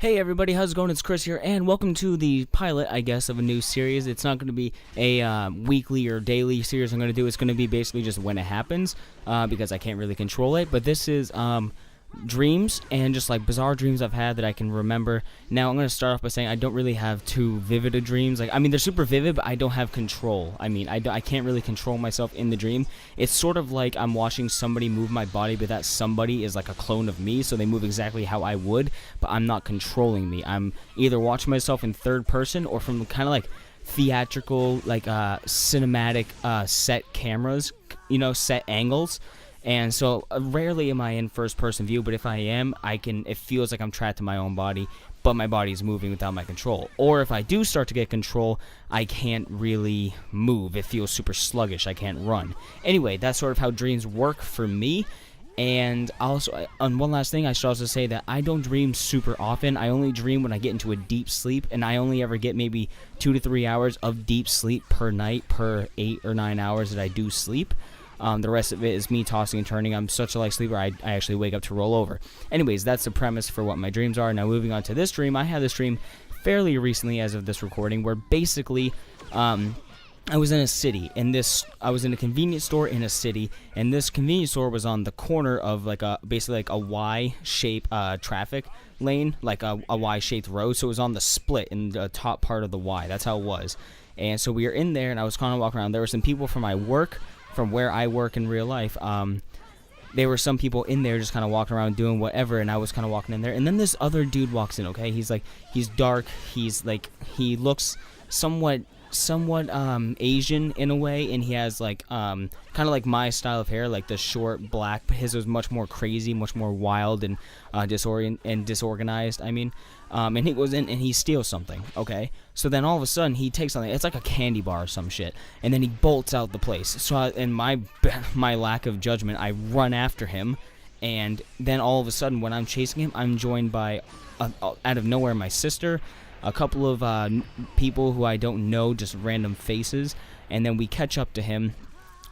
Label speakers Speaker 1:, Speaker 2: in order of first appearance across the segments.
Speaker 1: Hey everybody, how's it going? It's Chris here, and welcome to the pilot, I guess, of a new series. It's not going to be a weekly or daily series I'm going to do. It's going to be basically just when it happens, because I can't really control it. But this is dreams and just like bizarre dreams I've had that I can remember. Now I'm going to start off by saying I don't really have too vivid of dreams. Like, I mean, they're super vivid, but I don't have control. I mean, I can't really control myself in the dream. It's sort of like I'm watching somebody move my body, but that somebody is like a clone of me, so they move exactly how I would, but I'm not controlling me. I'm either watching myself in third person or from kind of like theatrical, like cinematic set cameras, set angles. And so rarely am I in first-person view, but if I am, it feels like I'm trapped in my own body, but my body is moving without my control. Or if I do start to get control, I can't really move. It feels super sluggish. I can't run. Anyway, that's sort of how dreams work for me. And also, on one last thing, I should also say that I don't dream super often. I only dream when I get into a deep sleep, and I only ever get maybe 2 to 3 hours of deep sleep per night, per 8 or 9 hours that I do sleep. The rest of it is me tossing and turning. I'm such a light sleeper, I actually wake up to roll over. Anyways, that's the premise for what my dreams are. Now, moving on to this dream, I had this dream fairly recently as of this recording, where basically, I was in a city, and I was in a convenience store in a city, and this convenience store was on the corner of basically like a Y-shaped traffic lane, like a Y-shaped road, so it was on the split in the top part of the Y. That's how it was. And so we were in there, and I was kind of walking around. There were some people from from where I work in real life. There were some people in there just kind of walking around doing whatever, and I was kind of walking in there, and then this other dude walks in. Okay, he's dark, he looks somewhat Asian in a way, and he has kind of like my style of hair, like the short black, but his was much more crazy, much more wild and disorganized. I mean, and he goes in and he steals something. Okay, so then all of a sudden he takes something. It's like a candy bar or some shit, and then he bolts out the place. So in my lack of judgment, I run after him, and then all of a sudden when I'm chasing him, I'm joined by out of nowhere my sister, a couple of people who I don't know, just random faces, and then we catch up to him.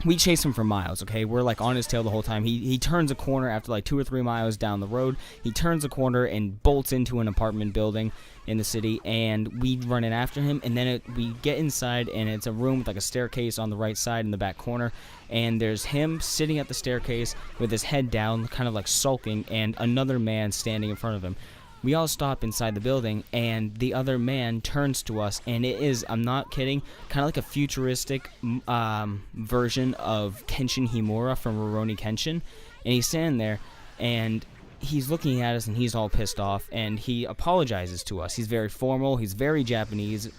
Speaker 1: We chase him for miles, okay? We're like on his tail the whole time. He turns a corner after like 2 or 3 miles down the road. He turns a corner and bolts into an apartment building in the city, and we run in after him, and then we get inside, and it's a room with like a staircase on the right side in the back corner, and there's him sitting at the staircase with his head down, kind of like sulking, and another man standing in front of him. We all stop inside the building, and the other man turns to us, and it is, I'm not kidding, kind of like a futuristic version of Kenshin Himura from Rurouni Kenshin. And he's standing there, and he's looking at us, and he's all pissed off, and he apologizes to us. He's very formal, he's very Japanese,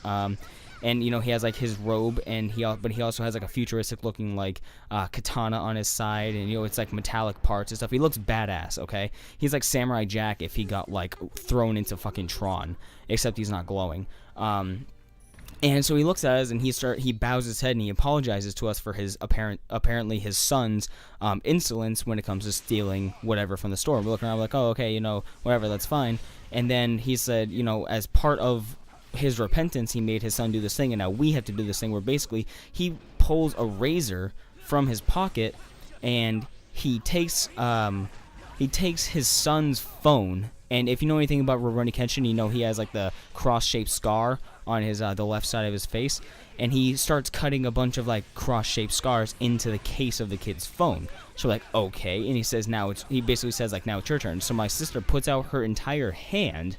Speaker 1: and he has like his robe, and but he also has like a futuristic looking like katana on his side, and it's like metallic parts and stuff. He looks badass. Okay, he's like Samurai Jack if he got like thrown into fucking Tron, except he's not glowing. And so he looks at us, and he bows his head, and he apologizes to us for his apparently his son's insolence when it comes to stealing whatever from the store. We're looking around, we're like, oh, okay, whatever, that's fine. And then he said, as part of his repentance, he made his son do this thing, and now we have to do this thing where basically he pulls a razor from his pocket, and he takes his son's phone. And if you know anything about Rurouni Kenshin, he has like the cross-shaped scar on his the left side of his face, and he starts cutting a bunch of like cross-shaped scars into the case of the kid's phone. So we're like, okay, and he basically says like, now it's your turn. So my sister puts out her entire hand,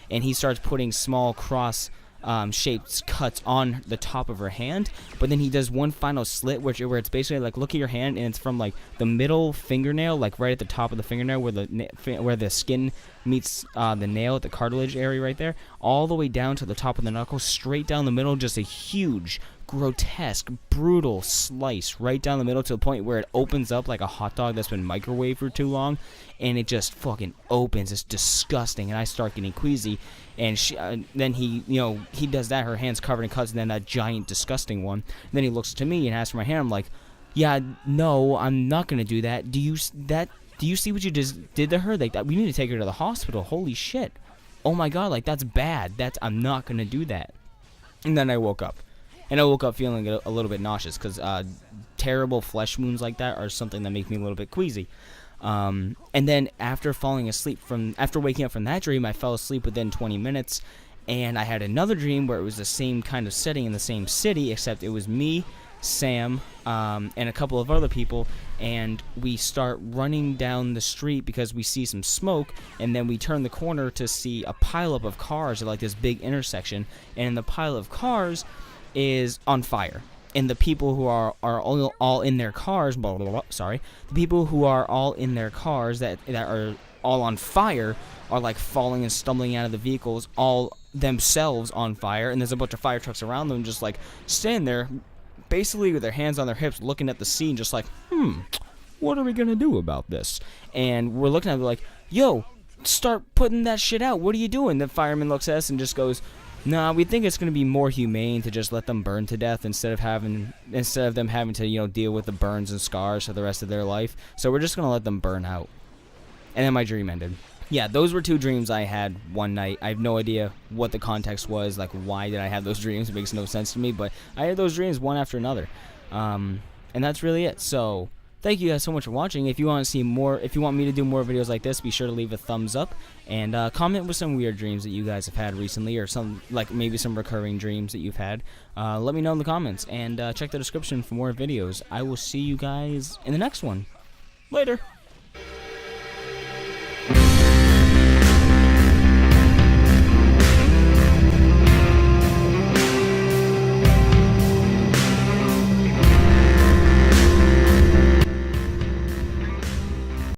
Speaker 1: and he starts putting small cross-shaped cuts on the top of her hand, but then he does one final slit where it's basically like, look at your hand, and it's from like the middle fingernail, like right at the top of the fingernail where the skin meets the nail at the cartilage area right there, all the way down to the top of the knuckle, straight down the middle, just a huge, grotesque, brutal slice right down the middle to the point where it opens up like a hot dog that's been microwaved for too long, and it just fucking opens. It's disgusting, and I start getting queasy, and then he does that, her hand's covered in cuts, and then that giant disgusting one. And then he looks to me and asks for my hand. I'm like, yeah, no, I'm not gonna do that. Do you see what you just did to her? Like, that, we need to take her to the hospital. Holy shit. Oh my god, like, that's bad. I'm not gonna do that. And then I woke up. And I woke up feeling a little bit nauseous, because terrible flesh wounds like that are something that make me a little bit queasy. And then after waking up from that dream, I fell asleep within 20 minutes. And I had another dream where it was the same kind of setting in the same city, except it was me, Sam, and a couple of other people, and we start running down the street because we see some smoke, and then we turn the corner to see a pileup of cars at like this big intersection, and the pile of cars is on fire. And the people who are all in their cars, the people who are all in their cars that are all on fire are like falling and stumbling out of the vehicles, all themselves on fire, and there's a bunch of fire trucks around them just like standing there basically with their hands on their hips looking at the scene just like, what are we gonna do about this? And we're looking at it like, yo, start putting that shit out, what are you doing? The fireman looks at us and just goes, nah, we think it's gonna be more humane to just let them burn to death instead of them having to, you know, deal with the burns and scars for the rest of their life, so we're just gonna let them burn out. And then my dream ended. Yeah, those were 2 dreams I had one night. I have no idea what the context was, like why did I have those dreams? It makes no sense to me, but I had those dreams one after another. And that's really it. So, thank you guys so much for watching. If you want to see more, if you want me to do more videos like this, be sure to leave a thumbs up and comment with some weird dreams that you guys have had recently, or some, like maybe some recurring dreams that you've had. Let me know in the comments, and check the description for more videos. I will see you guys in the next one. Later.